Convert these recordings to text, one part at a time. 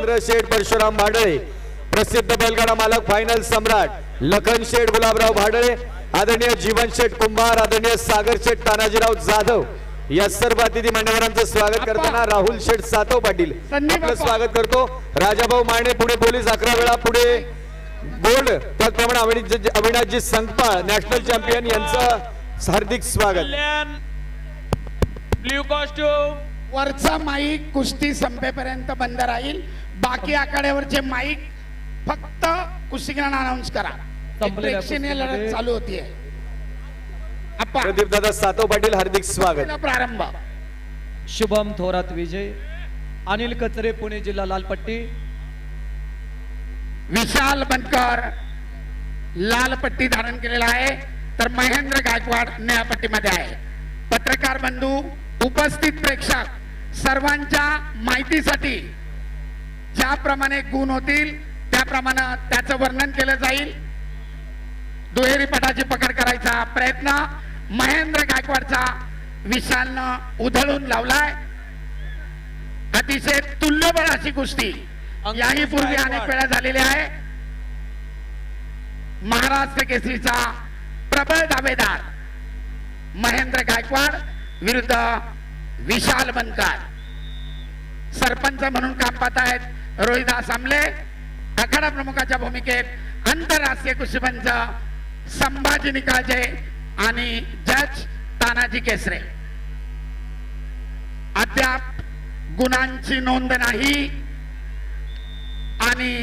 Blur शेठ परशुराम भाडळे, प्रसिद्ध बैलगाडा मालक फायनल सम्राट लखन शेठ गुलाबराव भाडळे, आदरणीय जीवन शेठ कुंभार, आदरणीय सागर शेठ तानाजीराव जाधव या सर्व अतिथी मान्यवरांचं स्वागत करताना राहुल शेठ सातव पाटील आपलं स्वागत करतो। राजाभाऊ माने पुणे पोलीस 11 वेळा पुढे गोल्ड, त्याचप्रमाणे अविनाशजी संकपाळ नॅशनल चॅम्पियन यांचं हार्दिक स्वागत। ब्ल्यू कॉस्ट्यूम वरचा माईक कुस्ती संपेपर्यंत बंद राहील, बाकी आखाड्यावरचे माईक फक्त कुस्तीगीरांना अनाउन्स करा। प्रेक्षणीय लढत चालू होतीये। प्रदीप दादा सातव पाटील हार्दिक स्वागत। प्रारंभ शुभम थोरात विजय, अनिल कचरे पुणे जिल्हा लालपट्टी, विशाल बनकर लाल पट्टी धारण केलेला आहे, तर महेंद्र गायकवाड निळ्या पट्टीमध्ये आहे। पत्रकार बंधू, उपस्थित प्रेक्षक सर्वांच्या माहितीसाठी ज्याप्रमाणे गुण होतील त्याप्रमाणे त्याचं वर्णन केलं जाईल। दुहेरी पटाची पकड करायचा प्रयत्न महेंद्र गायकवाडचा विशालनं उधळून लावलाय। अतिशय तुल्यबळ अशी कुस्ती याही पूर्वी अनेक वेळा झालेली आहे। महाराष्ट्र केसरीचा प्रबळ दावेदार महेंद्र गायकवाड विरुद्ध विशाल बनकर। सरपंच म्हणून काम पाहत आहेत रोहिदास आमले, आखाडा प्रमुखाच्या भूमिकेत आंतरराष्ट्रीय कुस्तीपंच संभाजी निकाळजे आणि जज तानाजी केसरे। अद्याप गुणांची नोंद नाही आणि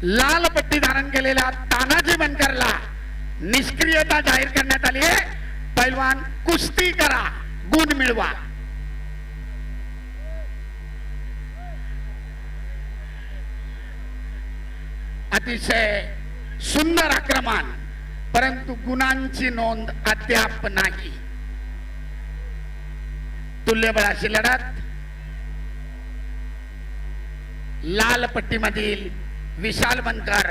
लाल पट्टी धारण केलेल्या तानाजी बनकरला निष्क्रियता जाहीर करण्यात आली आहे। पैलवान कुस्ती करा, गुण मिळवा। अतिशय सुंदर आक्रमण, परंतु गुणांची नोंद अद्याप नाही। तुल्यबळाची लढत लाल पट्टीमधील विशाल बनकर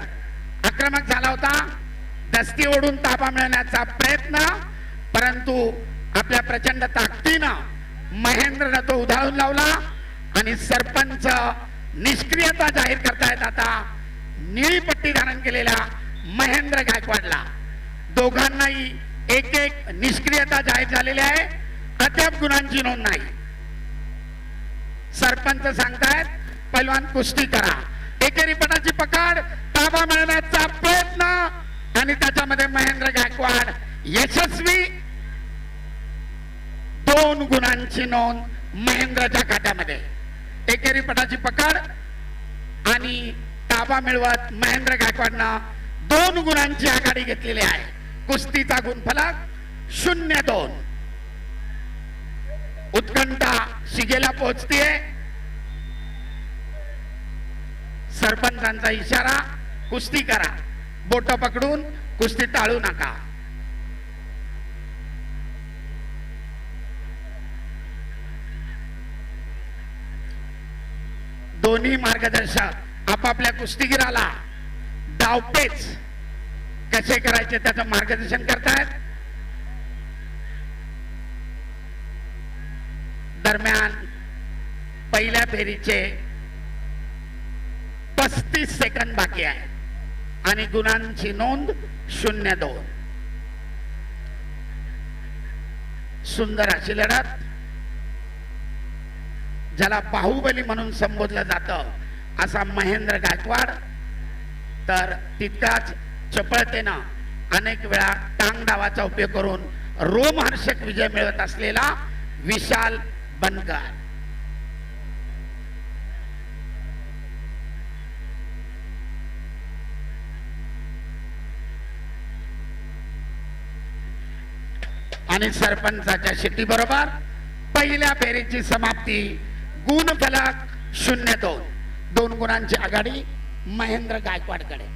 आक्रमक झाला होता, दस्ती ओढून ताबा मिळवण्याचा प्रयत्न, परंतु आपल्या प्रचंड ताकदीनं महेंद्रनं तो उधाळून लावला आणि सरपंच निष्क्रियता जाहीर करतायत आता निळी पट्टी धारण केलेल्या महेंद्र गायकवाडला। दोघांनाही एक एक निष्क्रियता जाहीर झालेली आहे, अद्याप गुणांची नोंद नाही। सरपंच सांगतायत पैलवान कुस्ती करा, एकेरी पटाची पकड, ताबा मिळवण्याचा प्रयत्न आणि त्याच्यामध्ये महेंद्र गायकवाड यशस्वी। 2 गुणांची नोंद महेंद्रच्या खात्यामध्ये। एकेरी पटाची पकड आणि ताबा मिळवत महेंद्र गायकवाडनं 2 गुणांची आघाडी घेतलेली आहे। कुस्तीचा गुणफलक 0-2। उत्कंठा शिगेला पोहोचतीये। सरपंचांचा इशारा कुस्ती करा, बोट पकडून कुस्ती टाळू नका। दोन्ही मार्गदर्शक आपापल्या कुस्तीगीराला डावपेच कसे करायचे त्याचं मार्गदर्शन करतायत। दरम्यान पहिल्या फेरीचे 35 सेकंद बाकी आहे आणि गुणांची नोंद 0-2। सुंदर अशी लढत, ज्याला बाहुबली म्हणून संबोधलं जातं असा महेंद्र गायकवाड, तर तितकाच चपळतेनं अनेक वेळा टांग डावाचा उपयोग करून रोमहर्षक विजय मिळवत असलेला विशाल बनकर। आणि सरपंचाच्या शिट्टी बरोबर पहिल्या फेरीची समाप्ती। गुणफलक 0-2। 2 गुणांची आघाडी महेंद्र गायकवाडकडे।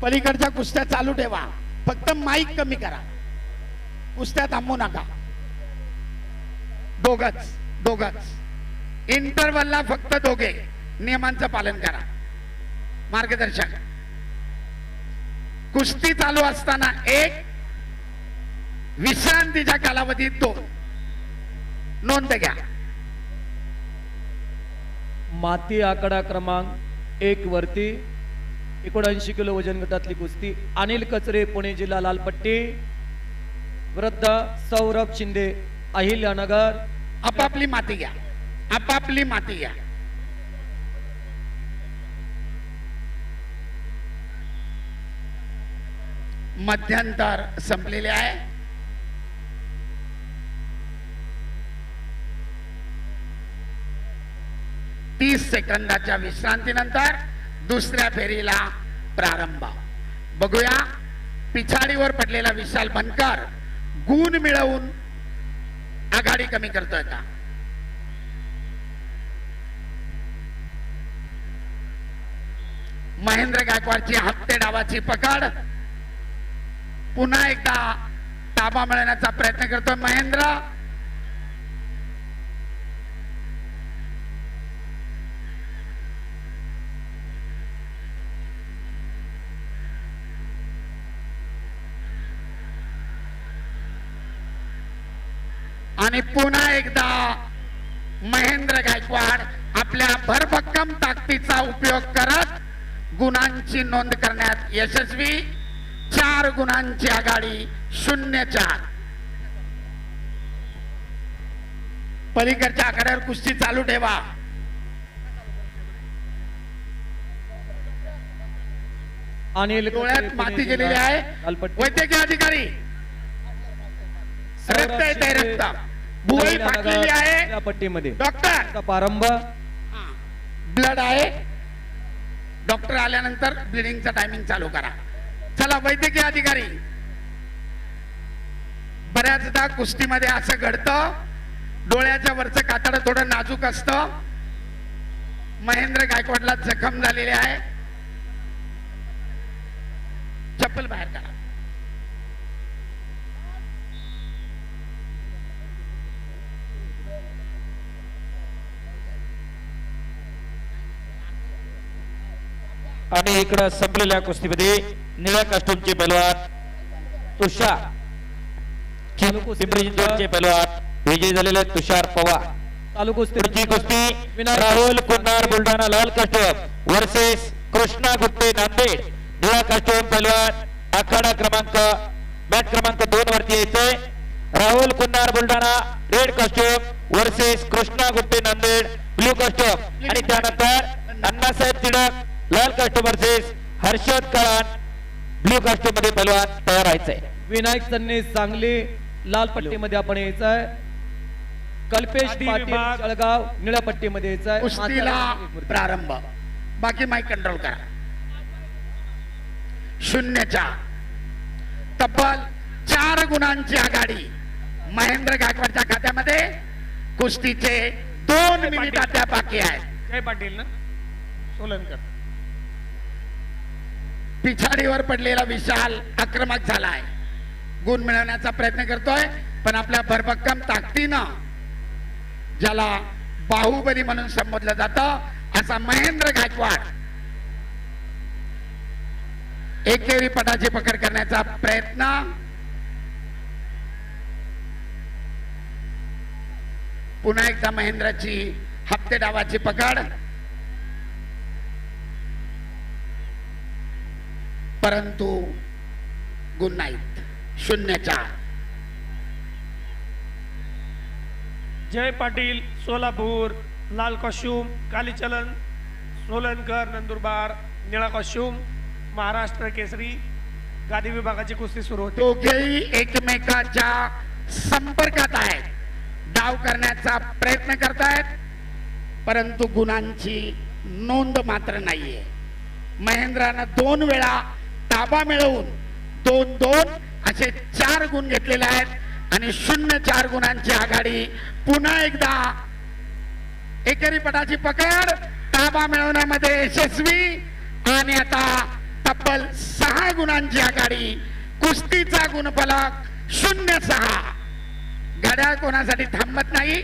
पलीकडच्या कुस्त्या चालू ठेवा, फक्त माईक कमी करा, कुस्त्या थांबवू नका। दोघच इंटरवलला फक्त दोघे, नियमांचं पालन करा। मार्गदर्शक कुस्ती चालू असताना 1, विश्रांतीच्या कालावधीत 2, नोंद घ्या. माती आकडा क्रमांक 1 वरती 79 किलो वजन गटातली कुस्ती अनिल कचरे पुणे जिल्हा लालपट्टी वृद्ध सौरभ शिंदे अहिल्यानगर. आपापली माती घ्या. आपापली माती घ्या. मध्यंतर संपलेले आहे. तीस सेकंदाच्या विश्रांतीनंतर दुसऱ्या फेरीला प्रारंभ. बघूया पिछाडीवर पडलेला विशाल बनकर गुण मिळवून आघाडी कमी करतोय का. महेंद्र गायकवाडची हप्ते डावाची पकड. पुन्हा एकदा ताबा मिळवण्याचा प्रयत्न करतोय महेंद्र. आणि पुन्हा एकदा महेंद्र गायकवाड आपल्या भरभक्कम ताकदीचा उपयोग करत गुणांची नोंद करण्यात यशस्वी. 4 गुणांची आघाडी 0-4. पलीकडच्या आघाड्यावर कुस्ती चालू ठेवा. अनिल डोळ्यात माती गेलेली आहे. वैद्यकीय अधिकारी रक्त येते. रक्त भुवई फाटलेली आहे. या पट्टीमध्ये डॉक्टर प्रारंभ. ब्लड आहे. डॉक्टर आल्यानंतर ब्लिडिंगचा टायमिंग चालू करा. चला वैद्यकीय अधिकारी. बऱ्याचदा कुस्तीमध्ये असं घडतं डोळ्याच्या वरचं कातड थोडं नाजूक असतं. महेंद्र गायकवाडला जखम झालेली आहे. चप्पल बाहेर काढा. आणि इकडं संपलेल्या कुस्तीमध्ये निळ्या कास्टूमचे पैलवान तुषार पिंपरी चिंचवडचे पैलवान विजयी झालेले तुषार पवार. चालू कुस्ती पुढची कुस्ती राहुल कुन्नार बुलढाणा लाल कास्टूम वर्सेस कृष्णा गुट्टे नांदेड निळा कास्टूम पैलवान. आखाडा क्रमांक मॅच क्रमांक 2 वरती यायचंय. Rahul Kunnar Buldhana red costume versus Krishna Gutte Nanded blue costume. आणि त्यानंतर अण्णासाहेब तिडक लाल costume versus Harshad Kalan blue costume मध्ये पैलवान तयार व्हायचंय. विनायक चन्ने सांगली लाल पट्टीमध्ये आपण यायचं आहे. कल्पेश आदी पाटील विभाग. जळगाव निळ्या पट्टीमध्ये यायचं आहे. कुस्तीला प्रारंभ. बाकी माईक कंट्रोल करा. 0-4. तब्बल 4 गुणांची आघाडी महेंद्र गायकवाडच्या खात्यामध्ये. कुस्तीचे 2 मिनिट अद्याप बाकी आहेत. जय पाटील ना सोलनकर. पिछाडीवर पडलेला विशाल आक्रमक झालाय. गुण मिळवण्याचा प्रयत्न करतोय पण आपल्या भरभक्कम ताकदीनं ज्याला बाहुबली म्हणून संबोधलं जातं असा महेंद्र गायकवाड एकेरी पटाची पकड करण्याचा प्रयत्न. पुन्हा एकदा महेंद्राची हप्ते डावाची पकड. परंतु गुण नाहीत. 0-4. जय पाटील सोलापूर लाल कॉस्ट्यूम कालीचलन सोलनकर नंदुरबार निळा कॉस्ट्यूम महाराष्ट्र केसरी. गादी विभागाची कुस्ती सुरू होते. दोघेही एकमेकाच्या संपर्कात आहेत. डाव करण्याचा प्रयत्न करतायत परंतु गुणांची नोंद मात्र नाहीये. महेंद्रानं 2 वेळा ताबा मिळवून 2-2 असे 4 गुण घेतलेले आहेत आणि 0-4 गुणांची आघाडी. पुन्हा एकदा एकेरी पटाची पकड ताबा मिळवण्यामध्ये यशस्वी. आणि आता तब्बल 6 गुणांची आघाडी. कुस्तीचा गुणफलक 0-6. घड्याळ कोणासाठी थांबत नाही.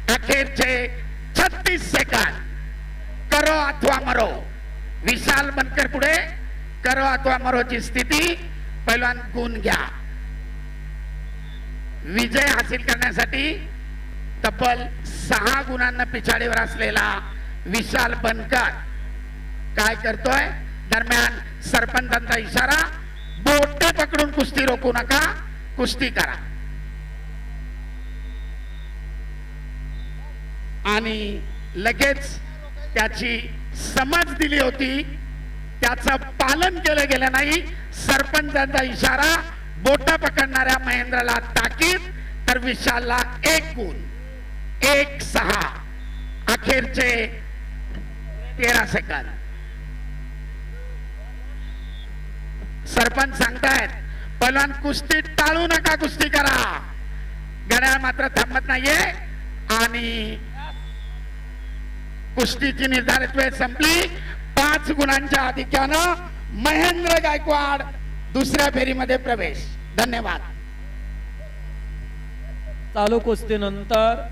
अखेरचे 36 सेकंद. करो अथवा मरो. विशाल बनकर पुढे. करो अथवा मरोची स्थिती. पहिलवान गुण घ्या. विजय हासिल करण्यासाठी तब्बल 6 गुणांना पिछाडीवर असलेला विशाल बनकर काय करतोय? दरम्यान सरपंचांचा इशारा, बोटे पकडून कुस्ती रोखू नका, कुस्ती करा. आणि लगेच त्याची समज दिली होती, त्याचं पालन केलं गेलं नाही. सरपंचांचा इशारा, बोट पकडणाऱ्या महेंद्रला ताकीद, तर विशालला 1 गुण. 1-6 अखेरचे 13 सेकंद. सरपंच सांगतायत पहिलवान कुस्ती टाळू नका, कुस्ती करा. घड्याळ मात्र थांबत नाहीये आणि कुस्तीची निर्धारित वेळ संपली. 5 गुणांच्या आधिक्यानं महेंद्र गायकवाड दुसऱ्या फेरीमध्ये प्रवेश. धन्यवाद. चालू कुस्तीनंतर